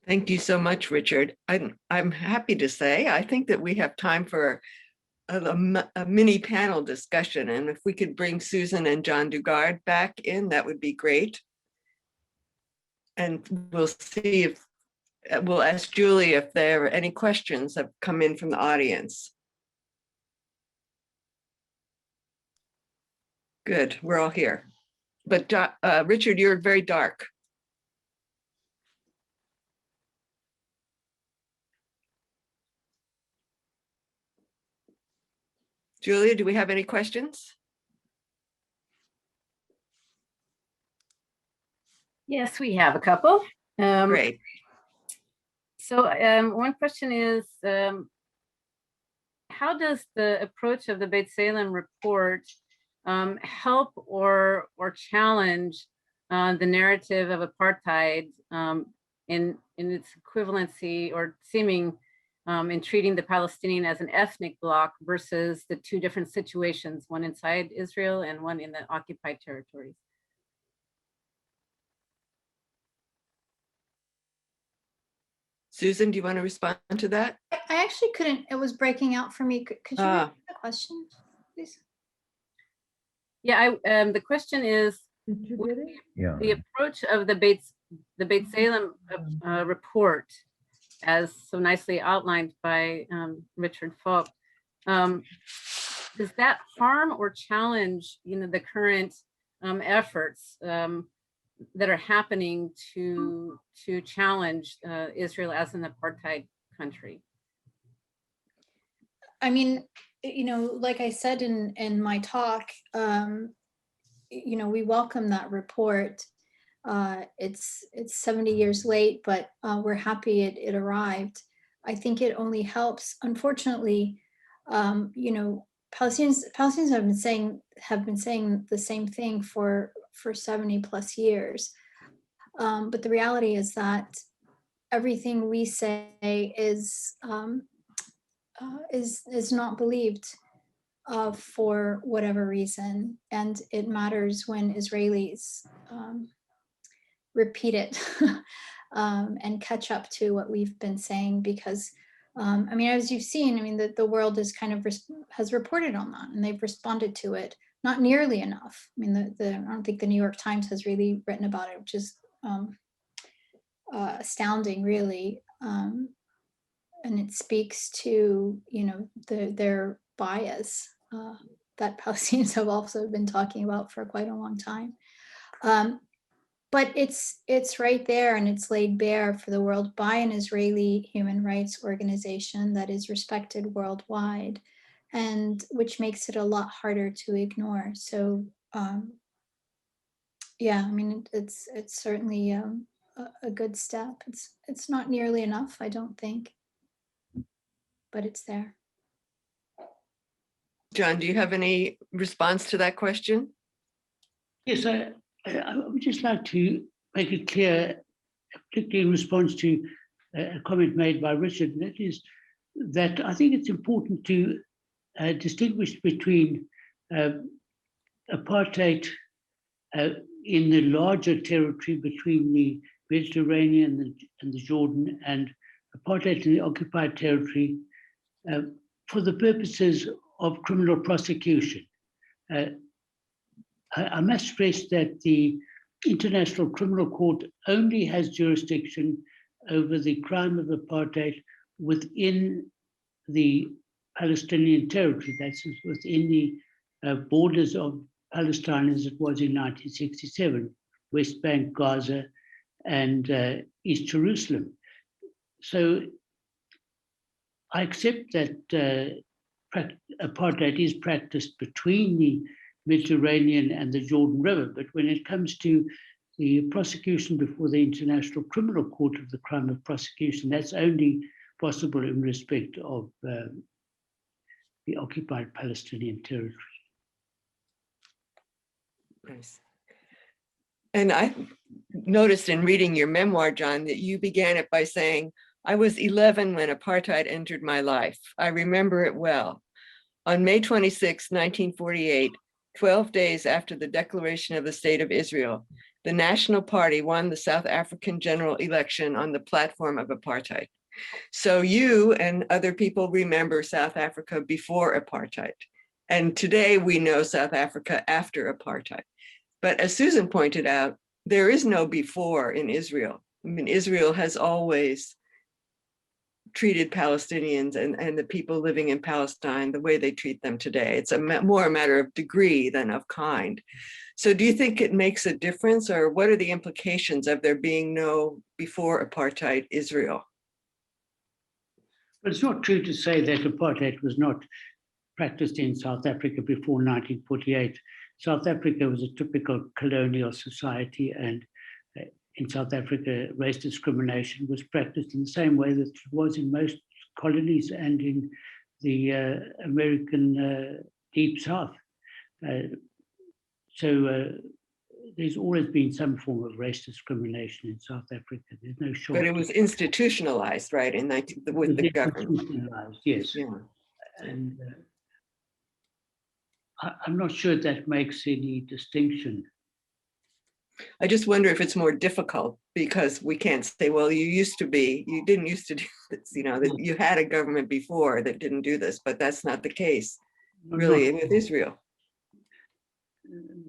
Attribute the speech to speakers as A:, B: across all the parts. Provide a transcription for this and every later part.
A: Thank you so much, Richard. I'm happy to say, I think that we have time for a mini panel discussion. And if we could bring Susan and John Dugard back in, that would be great. And we'll see if, we'll ask Julie if there are any questions that come in from the audience. Good, we're all here. But Richard, you're very dark. Julia, do we have any questions?
B: Yes, we have a couple.
A: Great.
B: So one question is, how does the approach of the Beit Salem report help or challenge the narrative of apartheid in its equivalency or seeming in treating the Palestinian as an ethnic bloc versus the two different situations, one inside Israel and one in the occupied territories?
A: Susan, do you want to respond to that?
C: I actually couldn't, it was breaking out for me. Could you repeat the question, please?
B: Yeah, the question is, the approach of the Beit Salem report, as so nicely outlined by Richard Falk, does that harm or challenge, the current efforts that are happening to challenge Israel as an apartheid country?
C: I mean, like I said in my talk, we welcome that report. It's 70 years late, but we're happy it arrived. I think it only helps. Unfortunately, Palestinians have been saying the same thing for 70 plus years. But the reality is that everything we say is not believed for whatever reason, and it matters when Israelis repeat it and catch up to what we've been saying, because as you've seen, the world is has reported on that, and they've responded to it, not nearly enough. I don't think the New York Times has really written about it, which is astounding, really. And it speaks to, their bias that Palestinians have also been talking about for quite a long time. But it's right there, and it's laid bare for the world by an Israeli human rights organization that is respected worldwide, and which makes it a lot harder to ignore. So yeah, it's certainly a good step. It's not nearly enough, I don't think, but it's there.
A: John, do you have any response to that question?
D: Yes, I would just like to make it clear, particularly in response to a comment made by Richard, and that is that I think it's important to distinguish between apartheid in the larger territory between the Mediterranean and the Jordan, and apartheid in the occupied territory for the purposes of criminal prosecution. I must stress that the International Criminal Court only has jurisdiction over the crime of apartheid within the Palestinian territory, that's within the borders of Palestine as it was in 1967, West Bank, Gaza, and East Jerusalem. So I accept that apartheid is practiced between the Mediterranean and the Jordan River, but when it comes to the prosecution before the International Criminal Court of the crime of prosecution, that's only possible in respect of the occupied Palestinian territory.
A: Nice. And I noticed in reading your memoir, John, that you began it by saying, I was 11 when apartheid entered my life. I remember it well. On May 26, 1948, 12 days after the declaration of the State of Israel, the National Party won the South African general election on the platform of apartheid. So you and other people remember South Africa before apartheid. And today we know South Africa after apartheid. But as Susan pointed out, there is no before in Israel. I mean, Israel has always treated Palestinians and the people living in Palestine the way they treat them today. It's more a matter of degree than of kind. So do you think it makes a difference, or what are the implications of there being no before apartheid Israel?
D: But it's not true to say that apartheid was not practiced in South Africa before 1948. South Africa was a typical colonial society, and in South Africa, race discrimination was practiced in the same way that it was in most colonies and in the American Deep South. So there's always been some form of race discrimination in South Africa. There's no shortage.
A: But it was institutionalized, right, in with the government.
D: Institutionalized, yes.
A: Yeah.
D: And I'm not sure that makes any distinction.
A: I just wonder if it's more difficult because we can't say, well, you didn't used to do this, that you had a government before that didn't do this, but that's not the case, really, with Israel.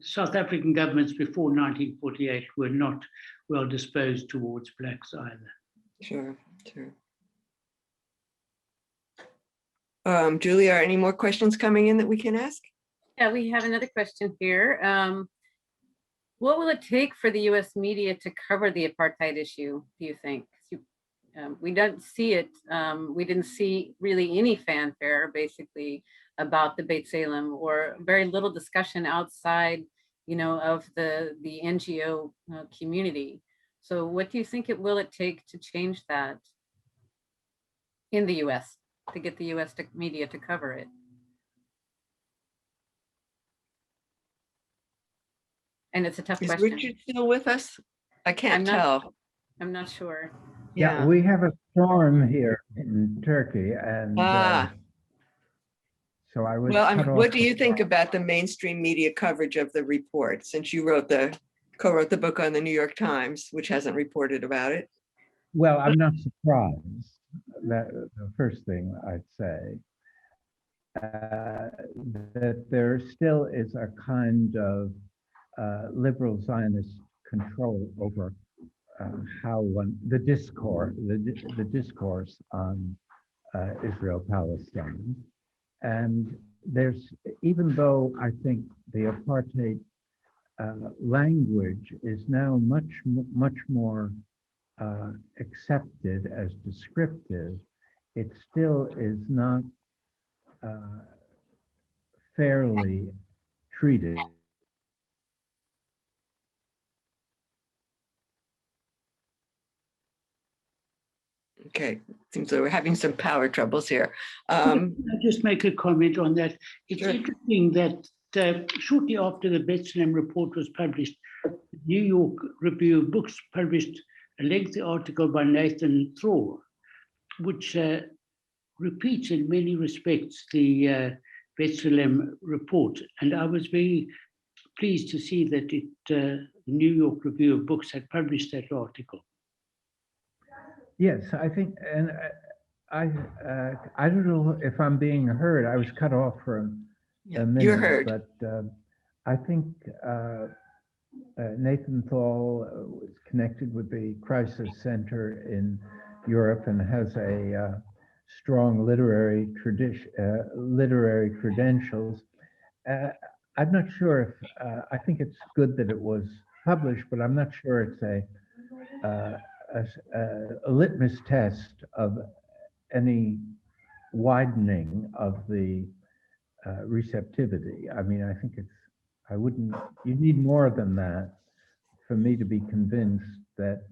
D: South African governments before 1948 were not well disposed towards blacks either.
A: Sure. Julia, are any more questions coming in that we can ask?
B: Yeah, we have another question here. What will it take for the US media to cover the apartheid issue, do you think? We don't see it. We didn't see really any fanfare, basically, about the Beit Salem, or very little discussion outside, of the NGO community. So what do you think will it take to change that in the US, to get the US media to cover it? And it's a tough question.
A: Is Richard still with us? I can't tell.
B: I'm not sure.
E: Yeah, we have a storm here in Turkey, and so I was.
A: Well, what do you think about the mainstream media coverage of the report, since you co-wrote the book on the New York Times, which hasn't reported about it?
E: Well, I'm not surprised. That the first thing I'd say, that there still is a kind of liberal Zionist control over the discourse on Israel-Palestine. And there's, even though I think the apartheid language is now much more accepted as descriptive, it still is not fairly treated.
A: Okay, seems like we're having some power troubles here.
D: I'll just make a comment on that. It's
A: Sure.
D: interesting that shortly after the B'Tselem report was published, the New York Review of Books published a lengthy article by Nathan Thrall, which repeats in many respects the B'Tselem report. And I was very pleased to see that the New York Review of Books had published that article.
E: Yes, I think, and I don't know if I'm being heard. I was cut off for a minute.
A: You're heard.
E: But I think Nathan Thrall was connected with the Crisis Center in Europe and has a strong literary tradition, literary credentials. I'm not sure if I think it's good that it was published, but I'm not sure it's a litmus test of any widening of the receptivity. I mean, I think you need more than that for me to be convinced that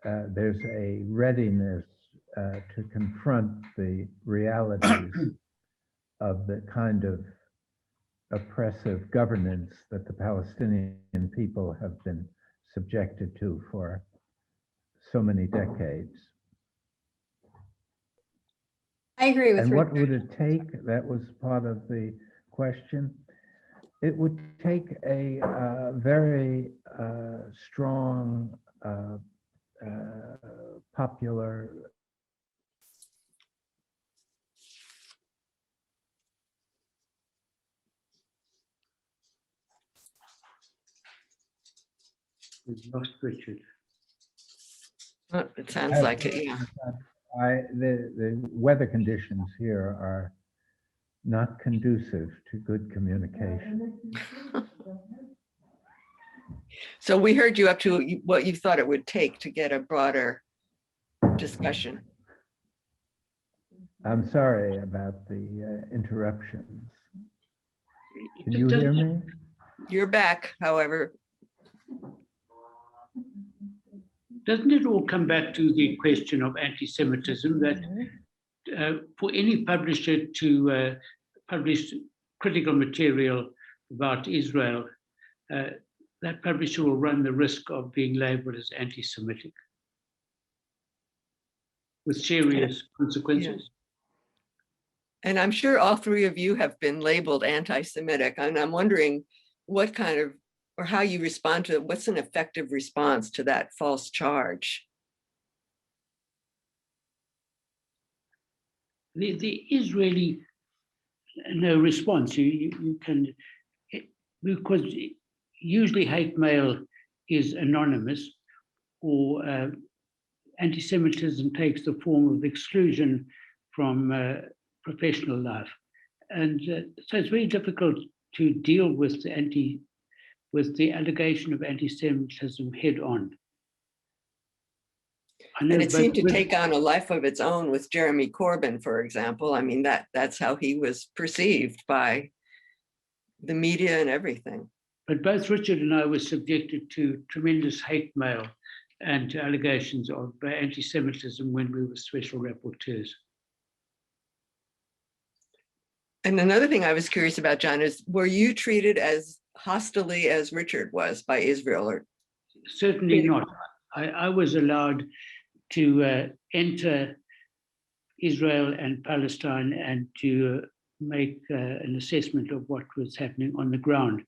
E: there's a readiness to confront the realities of the kind of oppressive governance that the Palestinian people have been subjected to for so many decades.
C: I agree with
E: And
C: Richard.
E: what would it take? That was part of the question. it would take a very strong popular
D: We've lost Richard.
A: Oh, it sounds like it, yeah.
E: the weather conditions here are not conducive to good communication.
A: So we heard you up to what you thought it would take to get a broader discussion.
E: I'm sorry about the interruptions. Can you hear me?
A: You're back, however.
D: Doesn't it all come back to the question of anti-Semitism, that for any publisher to publish critical material about Israel, that publisher will run the risk of being labeled as anti-Semitic with serious consequences?
A: And I'm sure all three of you have been labeled anti-Semitic, and I'm wondering what kind of, or how you respond to it. What's an effective response to that false charge?
D: The Israeli no response. You can, because usually hate mail is anonymous, or anti-Semitism takes the form of exclusion from professional life, and so it's very difficult to deal with the allegation of anti-Semitism head on.
A: And it seemed to take on a life of its own with Jeremy Corbyn, for example. I mean, that's how he was perceived by the media and everything.
D: But both Richard and I were subjected to tremendous hate mail and allegations of anti-Semitism when we were special rapporteurs.
A: And another thing I was curious about, John, is were you treated as hostilely as Richard was by Israel? Or
D: certainly not. I was allowed to enter Israel and Palestine and to make an assessment of what was happening on the ground,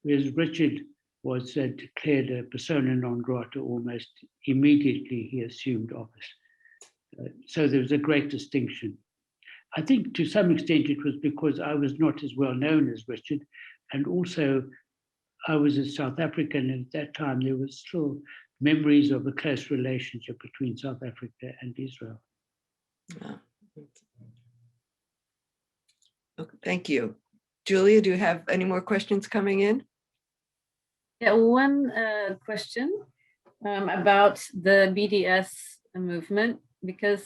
D: whereas Richard was declared a persona non grata almost immediately he assumed office. So there was a great distinction. I think to some extent it was because I was not as well known as Richard, and also I was a South African, and at that time there was still memories of a close relationship between South Africa and Israel.
A: yeah. Okay, thank you. Julia, do you have any more questions coming in?
B: Yeah, one question about the BDS movement, because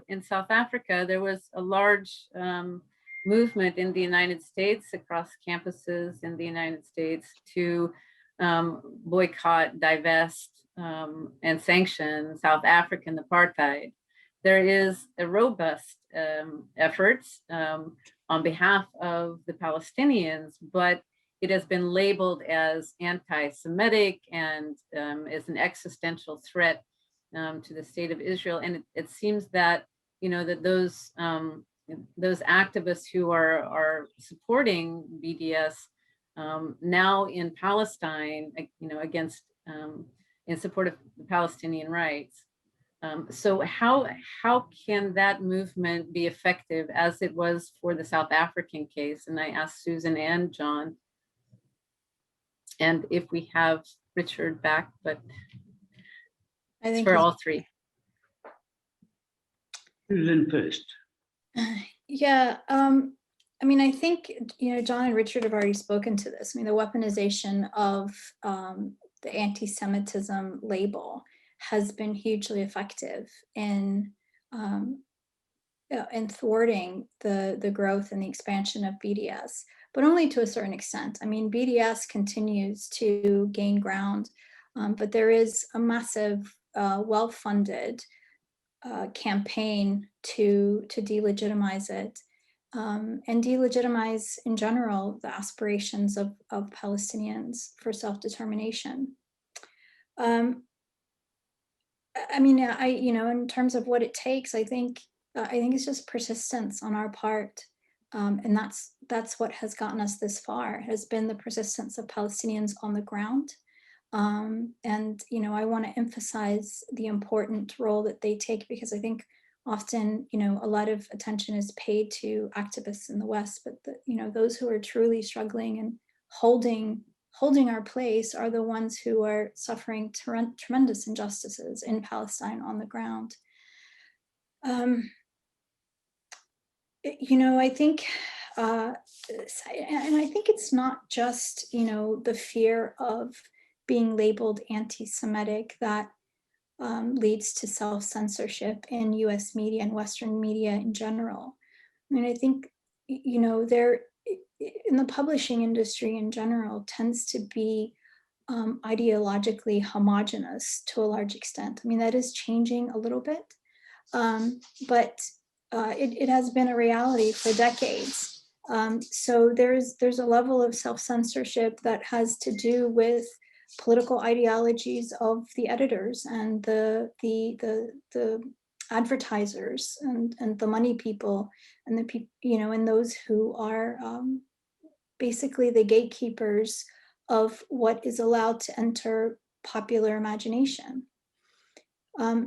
B: in South Africa, there was a large movement in the United States, across campuses in the United States, to boycott, divest, and sanction South African apartheid. There is a robust effort on behalf of the Palestinians, but it has been labeled as anti-Semitic and is an existential threat to the state of Israel. And it seems that, that those activists who are supporting BDS now in Palestine, against in support of the Palestinian rights. So how can that movement be effective as it was for the South African case? And I asked Susan and John, and if we have Richard back, but
C: I think
B: for all three.
D: Susan first.
C: Yeah, I mean, I think, John and Richard have already spoken to this. I mean, the weaponization of the anti-Semitism label has been hugely effective in thwarting the growth and the expansion of BDS, but only to a certain extent. I mean, BDS continues to gain ground, but there is a massive, well-funded campaign to delegitimize it and delegitimize in general the aspirations of Palestinians for self-determination. I mean, in terms of what it takes, I think it's just persistence on our part. And that's what has gotten us this far, has been the persistence of Palestinians on the ground. And, you know, I want to emphasize the important role that they take, because I think often, you know, a lot of attention is paid to activists in the West, but you know, those who are truly struggling and holding our place are the ones who are suffering tremendous injustices in Palestine on the ground. You know, I think, and I think it's not just, you know, the fear of being labeled anti-Semitic that leads to self-censorship in US media and Western media in general. I mean, I think, you know, there in the publishing industry in general tends to be ideologically homogenous to a large extent. I mean, that is changing a little bit, but it has been a reality for decades. So there's a level of self-censorship that has to do with political ideologies of the editors and the advertisers and the money people and the people, you know, and those who are basically the gatekeepers of what is allowed to enter popular imagination.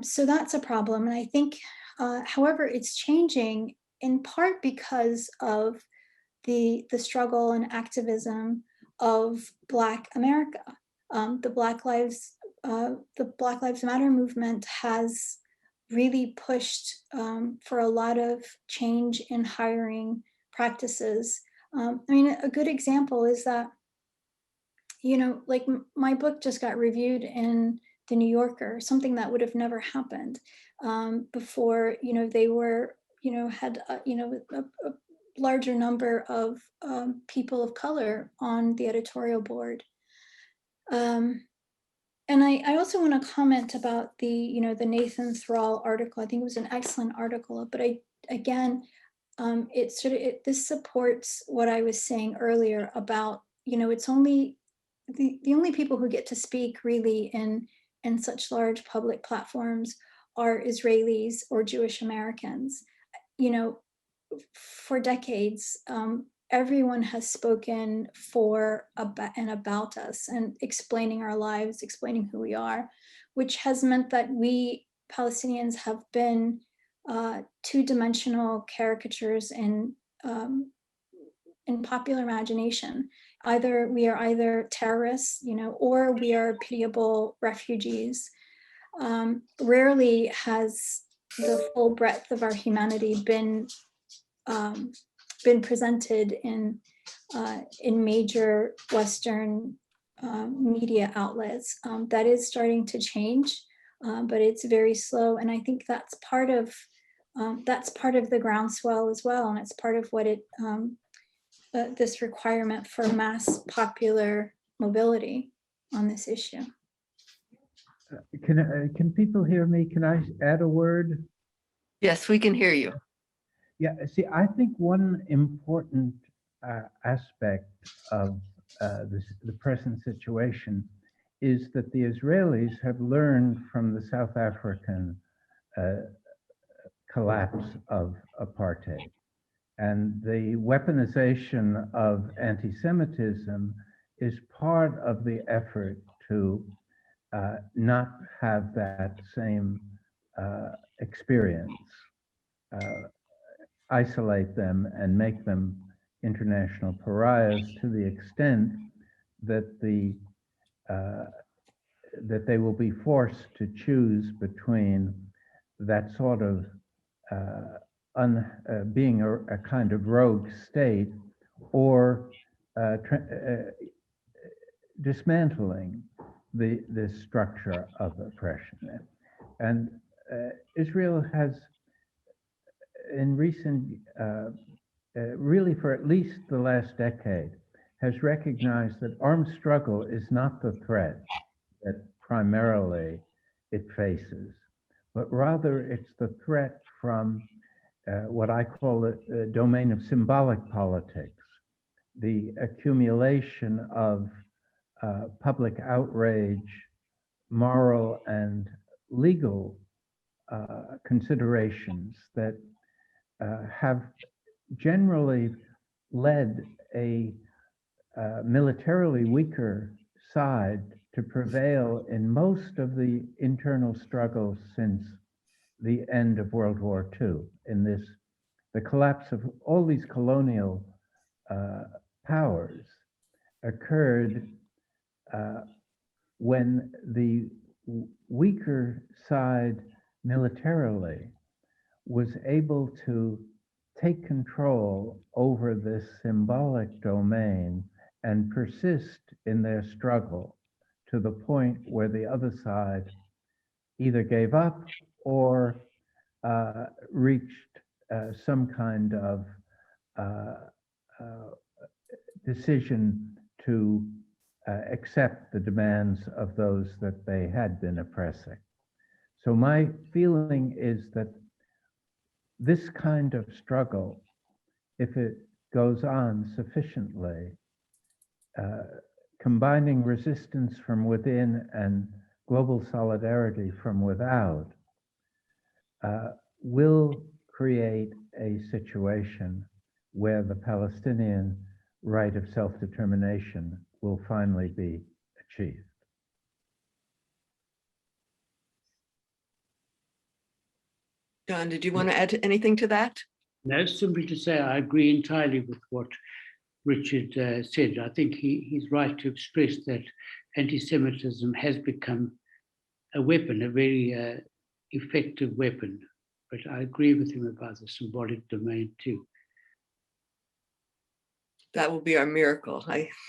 C: So that's a problem. And I think, however, it's changing in part because of the struggle and activism of Black America. The Black Lives Matter movement has really pushed for a lot of change in hiring practices. I mean, a good example is that, you know, like my book just got reviewed in the New Yorker, something that would have never happened before, you know, they were, you know, had, you know, a larger number of people of color on the editorial board. And I also want to comment about the, you know, the Nathan Thrall article. I think it was an excellent article, but again, it sort of, this supports what I was saying earlier about, you know, it's only the only people who get to speak really in such large public platforms are Israelis or Jewish Americans. You know, for decades, everyone has spoken for and about us and explaining our lives, explaining who we are, which has meant that we Palestinians have been two-dimensional caricatures in popular imagination. Either we are either terrorists, you know, or we are pitiable refugees. Rarely has the full breadth of our humanity been presented in major Western media outlets. That is starting to change, but it's very slow. And I think that's part of the groundswell as well. And it's part of what this requirement for mass popular mobility on this issue.
E: Can people hear me? Can I add a word?
A: Yes, we can hear you.
E: Yeah, see, I think one important aspect of the present situation is that the Israelis have learned from the South African collapse of apartheid. And the weaponization of anti-Semitism is part of the effort to not have that same experience, isolate them and make them international pariahs to the extent that that they will be forced to choose between that sort of being a kind of rogue state or dismantling the structure of oppression. And Israel has, in recent, really for at least the last decade, has recognized that armed struggle is not the threat that primarily it faces, but rather it's the threat from what I call the domain of symbolic politics, the accumulation of public outrage, moral and legal considerations that have generally led a militarily weaker side to prevail in most of the internal struggles since the end of World War II. The collapse of all these colonial powers occurred when the weaker side militarily was able to take control over this symbolic domain and persist in their struggle to the point where the other side either gave up or reached some kind of decision to accept the demands of those that they had been oppressing. So my feeling is that this kind of struggle, if it goes on sufficiently, combining resistance from within and global solidarity from without, will create a situation where the Palestinian right of self-determination will finally be achieved.
A: John, did you want to add anything to that?
D: No, simply to say I agree entirely with what Richard said. I think he's right to express that anti-Semitism has become a weapon, a very effective weapon. But I agree with him about the symbolic domain too.
A: That will be our miracle.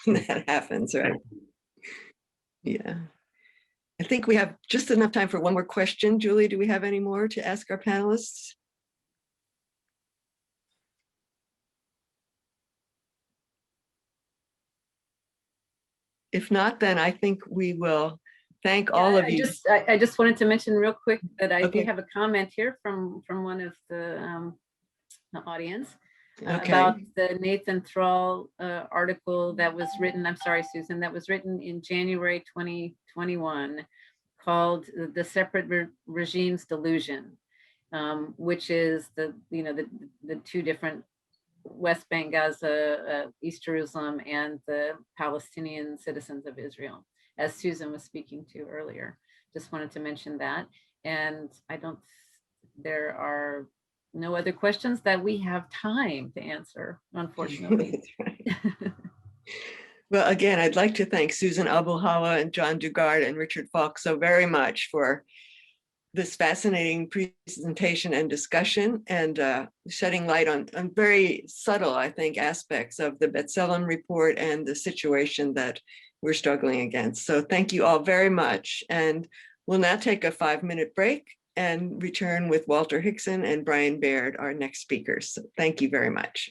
A: That happens, right? Yeah. I think we have just enough time for one more question. Julie, do we have any more to ask our panelists? If not, then I think we will thank all of you.
B: I just wanted to mention real quick that I
A: Okay.
B: do have a comment here from one of the audience
A: Okay.
B: about the Nathan Thrall article that was written, I'm sorry, Susan, that was written in January 2021 called The Separate Regimes Delusion, which is the two different West Bank, Gaza, East Jerusalem, and the Palestinian citizens of Israel, as Susan was speaking to earlier. Just wanted to mention that. And there are no other questions that we have time to answer, unfortunately.
A: That's right. Well, again, I'd like to thank Susan Abulhawa and John Dugard and Richard Falk so very much for this fascinating presentation and discussion, and shedding light on very subtle, I think, aspects of the B'Tselem report and the situation that we're struggling against. So thank you all very much. And we'll now take a 5-minute break and return with Walter Hickson and Brian Baird, our next speakers. So thank you very much.